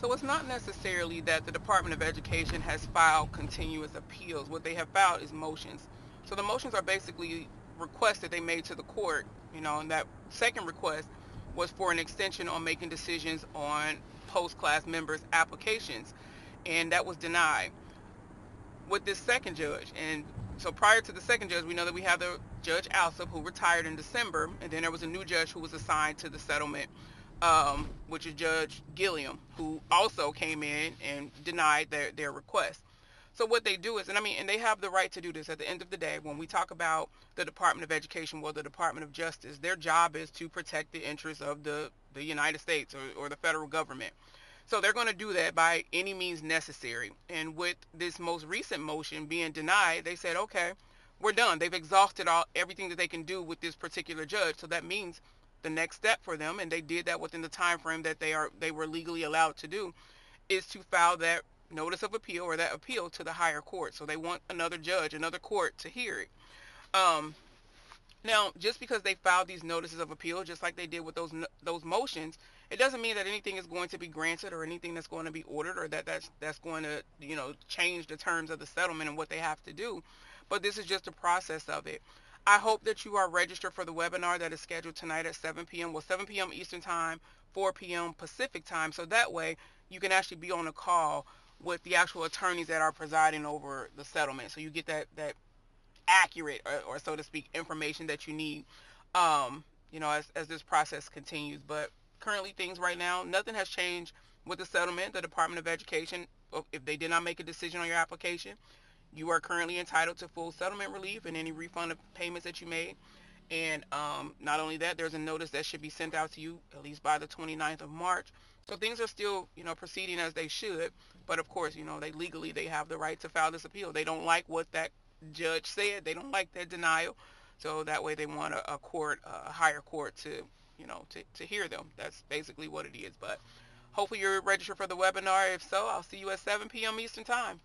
So it's not necessarily that the Department of Education has filed continuous appeals. What they have filed is motions. So the motions are basically requests that they made to the court, and that second request was for an extension on making decisions on post-class members' applications, and that was denied with this second judge. And so prior to the second judge, we know that we have the Judge Alsop, who retired in December, and then there was a new judge who was assigned to the settlement, which is Judge Gilliam, who also came in and denied their request. So what they do is, and I mean, and they have the right to do this. At the end of the day, when we talk about the Department of Education, well, the Department of Justice, their job is to protect the interests of the United States, or the federal government. So they're going to do that by any means necessary. And with this most recent motion being denied, they said, okay, we're done. They've exhausted everything that they can do with this particular judge. So that means the next step for them, and they did that within the time frame that they were legally allowed to do, is to file that notice of appeal, or that appeal, to the higher court. So they want another judge, another court, to hear it. Um, Now, just because they filed these notices of appeal, just like they did with those motions, it doesn't mean that anything is going to be granted, or anything that's going to be ordered, or that's going to change the terms of the settlement and what they have to do. But this is just a process of it. I hope that you are registered for the webinar that is scheduled tonight at 7 p.m. Well, 7 p.m. Eastern Time, 4 p.m. Pacific Time. So that way you can actually be on a call with the actual attorneys that are presiding over the settlement. So you get that accurate, or so to speak, information that you need, as this process continues. But currently, things right now, nothing has changed with the settlement. The Department of Education, if they did not make a decision on your application, you are currently entitled to full settlement relief and any refund of payments that you made. And not only that, there's a notice that should be sent out to you at least by the 29th of March. So things are still, proceeding as they should. But of course, they have the right to file this appeal. They don't like what that judge said. They don't like that denial. So that way they want a court, a higher court, to, to hear them. That's basically what it is. But hopefully you're registered for the webinar. If so, I'll see you at 7 p.m. Eastern Time.